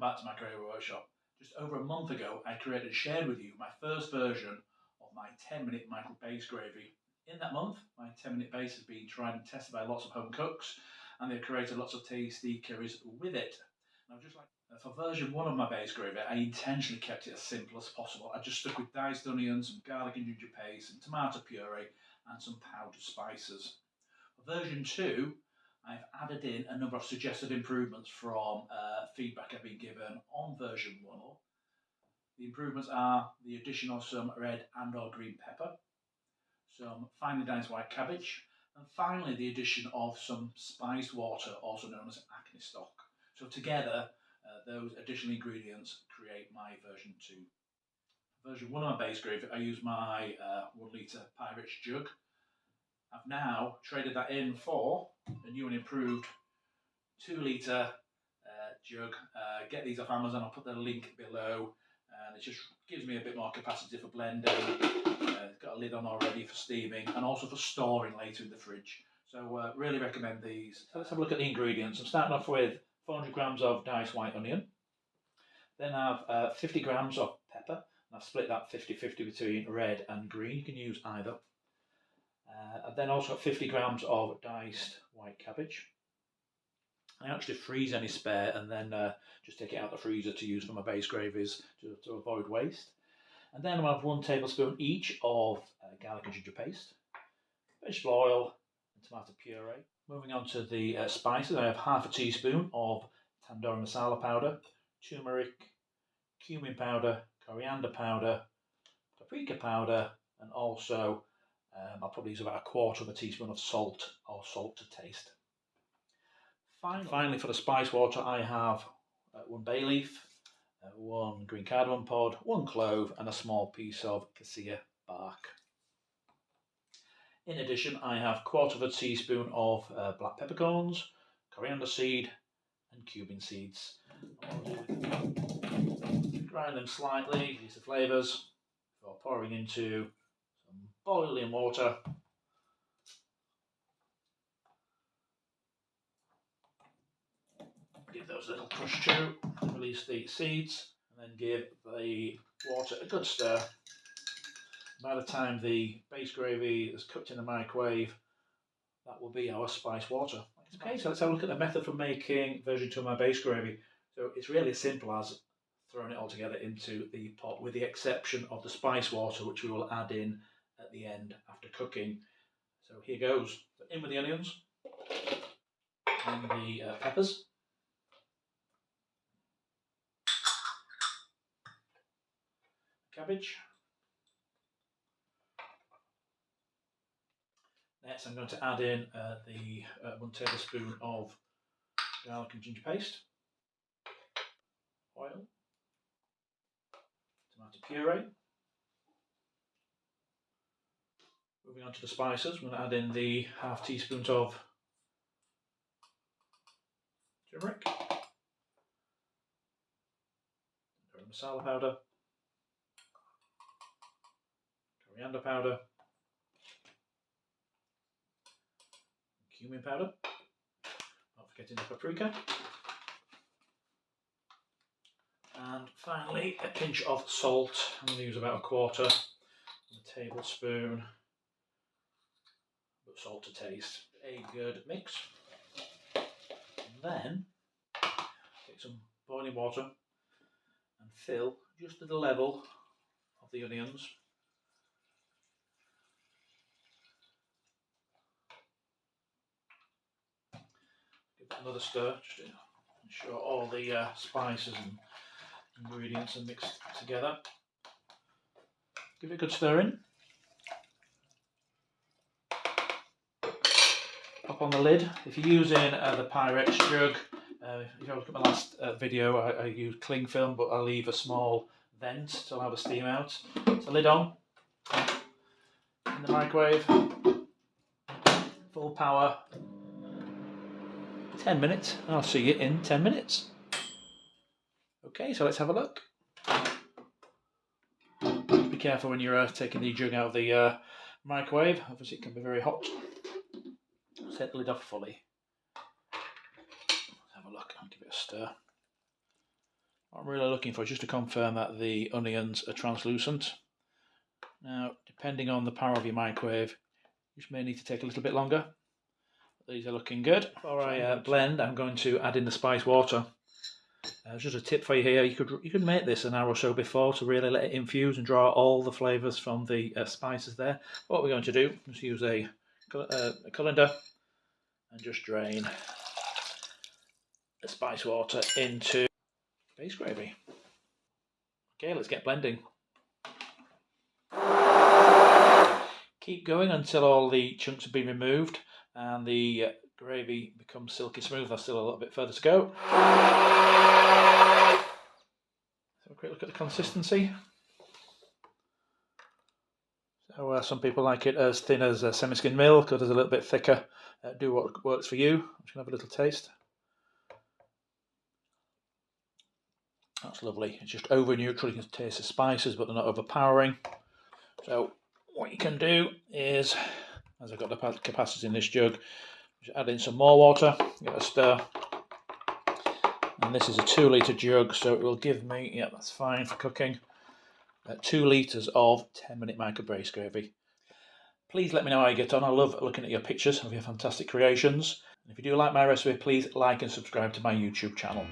back to my Creative Workshop. Just over a month ago, I created and shared with you my first version of my 10-minute micro base gravy. In that month, my 10-minute base has been tried and tested by lots of home cooks, and they've created lots of tasty curries with it. And I'd just like, for version 1 of my base gravy, I intentionally kept it as simple as possible. I just stuck with diced onions, some garlic and ginger paste, some tomato puree, and some powdered spices. For version 2, I've added in a number of suggested improvements from feedback I've been given on version 1. The improvements are the addition of some red and or green pepper, some finely diced white cabbage, and finally the addition of some spiced water, also known as acne stock. So together, those additional ingredients create my version 2. For version 1 of my base gravy, I use my 1 litre Pyrich jug. I've now traded that in for a new and improved 2 litre jug. Get these off Amazon, I'll put the link below, and it just gives me a bit more capacity for blending. It's got a lid on already for steaming and also for storing later in the fridge. So really recommend these. So let's have a look at the ingredients. I'm starting off with 400 grams of diced white onion. Then I have 50 grams of pepper. I've split that 50-50 between red and green. You can use either. I've then also got 50 grams of diced white cabbage. I actually freeze any spare and then just take it out of the freezer to use for my base gravies to avoid waste. And then I'll have 1 tablespoon each of garlic and ginger paste, vegetable oil and tomato puree. Moving on to the spices, I have half a teaspoon of Tandoori Masala powder, turmeric, cumin powder, coriander powder, paprika powder, and also I'll probably use about 1/4 teaspoon of salt or salt to taste. Finally, for the spice water, I have 1 bay leaf, 1 green cardamom pod, 1 clove, and a small piece of cassia bark. In addition, I have 1/4 teaspoon of black peppercorns, coriander seed, and cumin seeds. Grind them slightly, use the flavours before pouring into some boiling water. Give those a little push too, release the seeds, and then give the water a good stir. By the time the base gravy is cooked in the microwave, that will be our spice water. Okay, so let's have a look at the method for making version 2 of my base gravy. So it's really as simple as throwing it all together into the pot, with the exception of the spice water, which we will add in at the end after cooking. So here goes. In with the onions and the peppers. Cabbage. Next, I'm going to add in the 1 tablespoon of garlic and ginger paste, oil, tomato puree. Moving on to the spices, I'm going to add in the half teaspoons of turmeric, masala powder, coriander powder, cumin powder, not forgetting the paprika, and finally a pinch of salt. I'm going to use about 1/4 tablespoon, but salt to taste. A good mix. And then take some boiling water and fill just to the level of the onions. Give it another stir just to ensure all the spices and ingredients are mixed together. Give it a good stir in. Pop on the lid. If you're using the Pyrex jug, if you look at my last video, I use cling film, but I leave a small vent to allow the steam out. So lid on, in the microwave, full power, 10 minutes, and I'll see you in 10 minutes. Okay, so let's have a look. Just be careful when you're taking the jug out of the microwave, obviously it can be very hot. Set the lid off fully. Let's have a look and give it a stir. What I'm really looking for is just to confirm that the onions are translucent. Now, depending on the power of your microwave, you may need to take a little bit longer. These are looking good. Before I blend, I'm going to add in the spice water. Just a tip for you here, you could make this an hour or so before to really let it infuse and draw all the flavours from the spices there. What we're going to do is use a colander and just drain the spice water into base gravy. Okay, let's get blending. Keep going until all the chunks have been removed and the gravy becomes silky smooth. There's still a little bit further to go. Have a quick look at the consistency. So some people like it as thin as semi-skimmed milk, others a little bit thicker. Do what works for you. I'm just going to have a little taste. That's lovely. It's just over neutral. You can taste the spices, but they're not overpowering. So what you can do is, as I've got the capacity in this jug, just add in some more water, give it a stir. And this is a 2 litre jug, so it will give me, yeah, that's fine for cooking, 2 litres of 10-minute micro-base gravy. Please let me know how you get on. I love looking at your pictures of your fantastic creations. And if you do like my recipe, please like and subscribe to my YouTube channel.